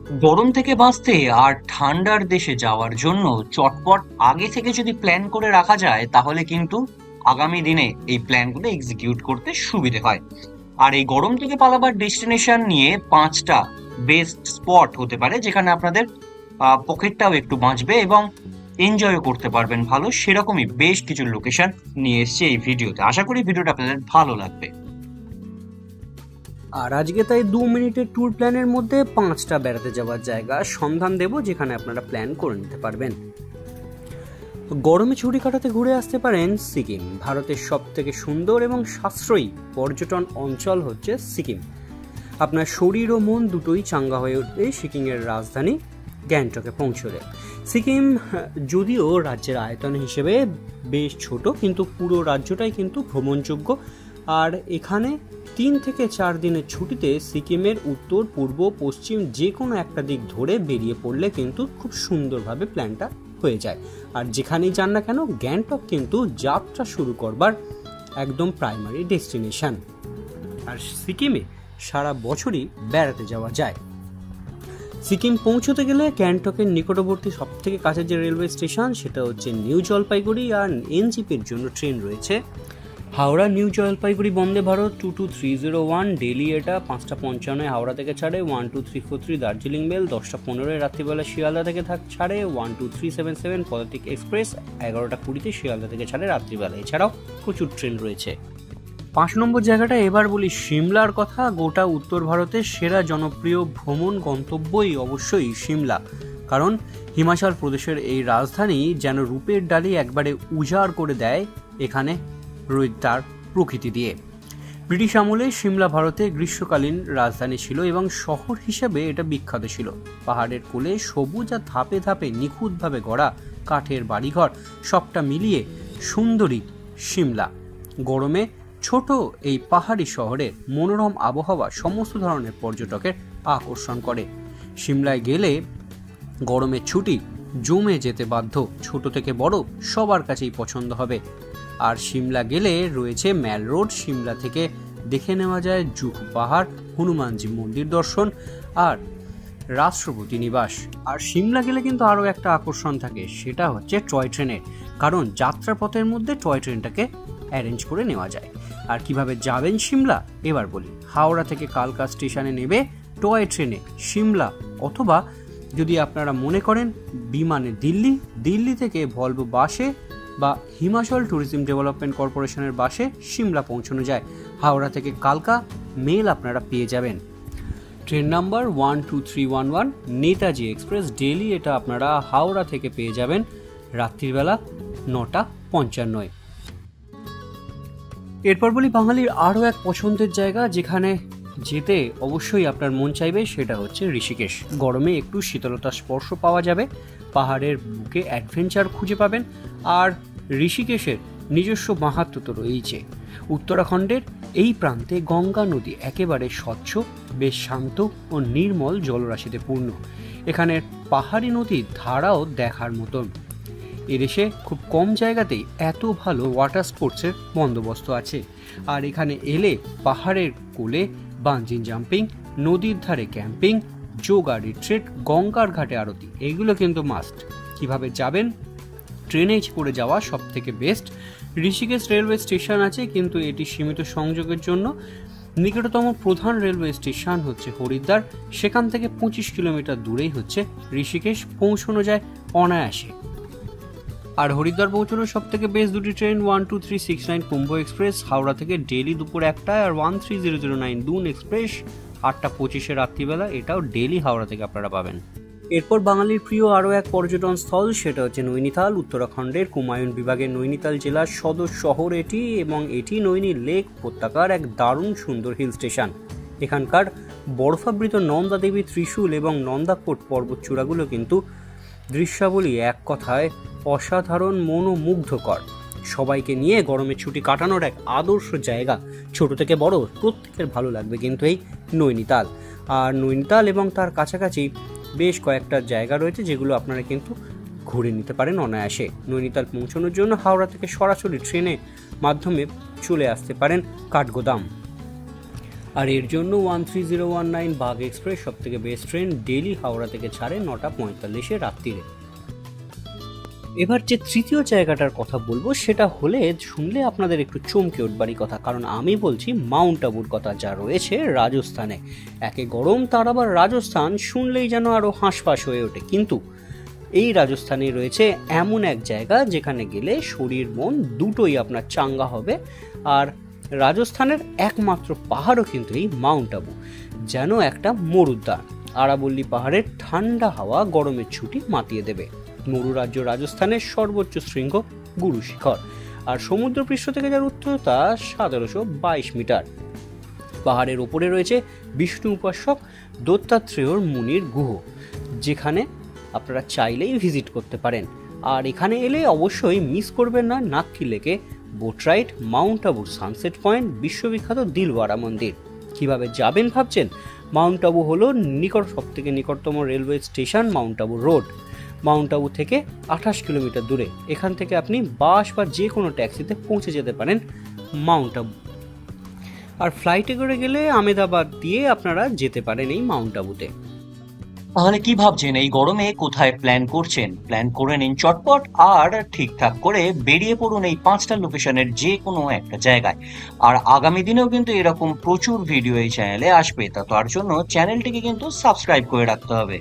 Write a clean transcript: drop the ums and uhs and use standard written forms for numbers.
গরম থেকে বাঁচতে আর ঠান্ডার দেশে যাওয়ার জন্য চটপট আগে থেকে যদি প্ল্যান করে রাখা যায় তাহলে কিন্তু আগামী দিনে এই প্ল্যানগুলো এক্সিকিউট করতে সুবিধে হয়। আর এই গরম থেকে পালাবার ডেস্টিনেশন নিয়ে 5টা বেস্ট স্পট হতে পারে যেখানে আপনাদের পকেটটাও একটু বাঁচবে এবং এনজয়ও করতে পারবেন ভালো, সেরকমই বেশ কিছু লোকেশন নিয়ে এসেছে এই ভিডিওতে। আশা করি ভিডিওটা আপনাদের ভালো লাগবে। আর আজকে তাই 2 মিনিটের ট্যুর প্ল্যানের মধ্যে 5টা বেড়াতে যাওয়ার জায়গা সন্ধান দেব যেখানে আপনারা প্ল্যান করে নিতে পারবেন। গরমে ছুটি কাটাতে ঘুরে আসতে পারেন সিকিম। ভারতের সব থেকে সুন্দর এবং সাশ্রয়ী পর্যটন অঞ্চল হচ্ছে সিকিম। আপনার শরীর ও মন দুটোই চাঙ্গা হয়ে উঠবে সিকিমের রাজধানী গ্যাংটকে পৌঁছলে। সিকিম যদিও রাজ্যের আয়তন হিসেবে বেশ ছোট, কিন্তু পুরো রাজ্যটাই কিন্তু ভ্রমণযোগ্য। আর এখানে 3 থেকে 4 দিনের ছুটিতে সিকিমের উত্তর, পূর্ব, পশ্চিম যে কোনো একটা দিক ধরে বেরিয়ে পড়লে কিন্তু খুব সুন্দরভাবে প্ল্যানটা হয়ে যায়। আর যেখানেই যান না কেন, গ্যাংটক কিন্তু যাত্রা শুরু করবার একদম প্রাইমারি ডেস্টিনেশন। আর সিকিমে সারা বছরই বেড়াতে যাওয়া যায়। সিকিম পৌঁছতে গেলে গ্যাংটকের নিকটবর্তী সব থেকে কাছের যে রেলওয়ে স্টেশন সেটা হচ্ছে নিউ জলপাইগুড়ি। আর এনজিপির জন্য ট্রেন রয়েছে হাওড়া নিউ জলপাইগুড়ি বন্দে ভারত 22301 ডেলি, এটা 5:55 হাওড়া থেকে ছাড়ে। 12343 দার্জিলিং মেল 10:15 রাত্রিবেলা শিয়ালদা থেকে ছাড়ে। 12377 পদাতিক এক্সপ্রেস 11:20 শিয়ালদা থেকে ছাড়ে রাত্রিবেলা। এছাড়াও প্রচুর ট্রেন রয়েছে। 5 নম্বর জায়গাটা এবার বলি সিমলার কথা। গোটা উত্তর ভারতের সেরা জনপ্রিয় ভ্রমণ গন্তব্যই অবশ্যই সিমলা, কারণ হিমাচল প্রদেশের এই রাজধানী যেন রূপের ডালি একবারে উজাড় করে দেয় এখানে তার প্রকৃতি দিয়ে। ব্রিটিশ আমলে সিমলা ভারতে গ্রীষ্মকালীন রাজধানী ছিল এবং শহর হিসেবে এটা বিখ্যাত ছিল। পাহাড়ের কোলে সবুজ আর ধাপে ধাপে নিখুঁতভাবে গড়া কাঠের বাড়িঘর সবটা মিলিয়ে সুন্দরী সিমলা। গরমে ছোট এই পাহাড়ি শহরের মনোরম আবহাওয়া সমস্ত ধরনের পর্যটকের আকর্ষণ করে। সিমলায় গেলে গরমের ছুটি জমে যেতে বাধ্য, ছোট থেকে বড় সবার কাছেই পছন্দ হবে। আর সিমলা গেলে রয়েছে ম্যাল রোড, সিমলা থেকে দেখে নেওয়া যায় জুহু পাহাড়, হনুমানজি মন্দির দর্শন আর রাষ্ট্রপতি নিবাস। আর সিমলা গেলে কিন্তু আরও একটা আকর্ষণ থাকে, সেটা হচ্ছে টয় ট্রেনের, কারণ যাত্রাপথের মধ্যে টয় ট্রেনটাকে অ্যারেঞ্জ করে নেওয়া যায়। আর কিভাবে যাবেন সিমলা এবার বলি। হাওড়া থেকে কালকা স্টেশনে নেবে টয় ট্রেনে সিমলা, অথবা যদি আপনারা মনে করেন বিমানে দিল্লি থেকে ভলভো বাসে বা হিমাচল ট্যুরিজম ডেভেলপমেন্ট কর্পোরেশনের বাসে সিমলা পৌঁছানো যায়। হাওড়া থেকে কালকা মেল আপনারা পেয়ে যাবেন। Train number 12311 Netaji express daily, এটা আপনারা হাওড়া থেকে পেয়ে যাবেন রাত্রিবেলা 9:55। এরপর বলি বাঙালির আরও এক পছন্দের জায়গা যেখানে যেতে অবশ্যই আপনার মন চাইবে, সেটা হচ্ছে ঋষিকেশ। গরমে একটু শীতলতার স্পর্শ পাওয়া যাবে, পাহাড়ের বুকে অ্যাডভেঞ্চার খুঁজে পাবেন। আর ঋষিকেশের নিজস্ব মাহাত্ম্য তো রয়েছে। উত্তরাখণ্ডের এই প্রান্তে গঙ্গা নদী একেবারে স্বচ্ছ, বেশ শান্ত ও নির্মল জলরাশিতে পূর্ণ। এখানের পাহাড়ি নদীর ধারাও দেখার মতন। এদেশে খুব কম জায়গাতেই এত ভালো ওয়াটার স্পোর্টসের বন্দোবস্ত আছে। আর এখানে এলে পাহাড়ের কোলে বাঞ্জিং জাম্পিং, নদীর ধারে ক্যাম্পিং, যোগা রিট্রিট, গঙ্গার ঘাটে আরতি, এগুলো কিন্তু মাস্ট। কিভাবে যাবেন? ট্রেনে করে যাওয়া সব থেকে বেস্ট। ঋষিকেশ রেলওয়ে স্টেশন আছে, কিন্তু এটি সীমিত সংযোগের জন্য। নিকটতম প্রধান রেলওয়ে স্টেশন হচ্ছে হরিদ্বার, সেখান থেকে 25 কিলোমিটার দূরেই হচ্ছে ঋষিকেশ। পৌঁছানো যায় অনায়াসে। আর হরিদ্বার পৌঁছানোর সব থেকে বেস্ট দুটি ট্রেন 12369 কুম্ভ এক্সপ্রেস হাওড়া থেকে ডেলি দুপুর 1টায়, আর 13009 দুন এক্সপ্রেস 8:25 রাত্রিবেলা, এটাও ডেলি হাওড়া থেকে আপনারা পাবেন। এরপর বাঙালির প্রিয় আরও এক পর্যটন স্থল, সেটা হচ্ছে নৈনিতাল। উত্তরাখণ্ডের কুমায়ুন বিভাগের নৈনিতাল জেলার সদর শহর এটি, এবং এটি নৈনি লেক উপত্যকার এক দারুণ সুন্দর হিল স্টেশন। এখানকার বরফাবৃত নন্দা দেবী ত্রিশূল এবং নন্দাকোট পর্বত চূড়াগুলো কিন্তু দৃশ্যাবলী এক কথায় অসাধারণ, মনোমুগ্ধকর। সবাইকে নিয়ে গরমের ছুটি কাটানোর এক আদর্শ জায়গা। ছোট থেকে বড় প্রত্যেকের ভালো লাগবে কিন্তু এই নৈনিতাল। আর নৈনিতাল এবং তার কাছাকাছি বেশ কয়েকটা জায়গা রয়েছে যেগুলো আপনারা কিন্তু ঘুরে নিতে পারেন অনায়াসে। নৈনিতাল পৌঁছানোর জন্য হাওড়া থেকে সরাসরি ট্রেনে মাধ্যমে চলে আসতে পারেন কাঠগোদাম। আর এর জন্য 13019 বাগ এক্সপ্রেস সব থেকে বেস্ট ট্রেন, ডেলি হাওড়া থেকে ছাড়ে 9:45 রাত্রিরে। এবার যে তৃতীয় জায়গাটার কথা বলবো সেটা হলে শুনলে আপনাদের একটু চমকে উঠবারই কথা, কারণ আমি বলছি মাউন্ট আবুর কথা, যা রয়েছে রাজস্থানে। একে গরম, তার আবার রাজস্থান, শুনলেই যেন আরও হাঁসফাঁস হয়ে ওঠে। কিন্তু এই রাজস্থানে রয়েছে এমন এক জায়গা যেখানে গেলে শরীর মন দুটোই আপনার চাঙ্গা হবে। আর রাজস্থানের একমাত্র পাহাড়ও কিন্তু এই মাউন্ট আবু, যেন একটা মরুদ্যান। আরাবল্লী পাহাড়ের ঠান্ডা হাওয়া গরমের ছুটি মাতিয়ে দেবে। মরু রাজ্য রাজস্থানের সর্বোচ্চ শৃঙ্গ গুরু শিখর, আর সমুদ্রপৃষ্ঠ থেকে যার উচ্চতা 1722 মিটার। পাহাড়ের ওপরে রয়েছে বিষ্ণু উপাসক দত্তাত্রেয়র মুনির গুহ, যেখানে আপনারা চাইলেই ভিজিট করতে পারেন। আর এখানে এলে অবশ্যই মিস করবেন না নাক্কি লেকে, বোট রাইড, মাউন্ট আবুর সানসেট পয়েন্ট, বিশ্ববিখ্যাত দিলওয়ারা মন্দির। কিভাবে যাবেন ভাবছেন? মাউন্ট আবু হলো সবথেকে নিকটতম railway station Mount Abu road. Mount Abu থেকে 28 কিলোমিটার দূরে। এখান থেকে আপনি বাস বা যে কোনো ট্যাক্সিতে পৌঁছে যেতে পারেন মাউন্ট আবু। আর ফ্লাইটে করে গেলে আমেদাবাদ দিয়ে আপনারা যেতে পারেন এই মাউন্ট আবুতে। তাহলে কি ভাবছেন, এই গরমে কোথায় প্ল্যান করছেন? প্ল্যান করে নিন চটপট, আর ঠিকঠাক করে বেরিয়ে পড়ুন এই 5টা লোকেশনের যে কোনো একটা জায়গায়। আর আগামী দিনেও কিন্তু এরকম প্রচুর ভিডিও এই চ্যানেলে আসবে, তার জন্য চ্যানেলটিকে কিন্তু সাবস্ক্রাইব করে রাখতে হবে।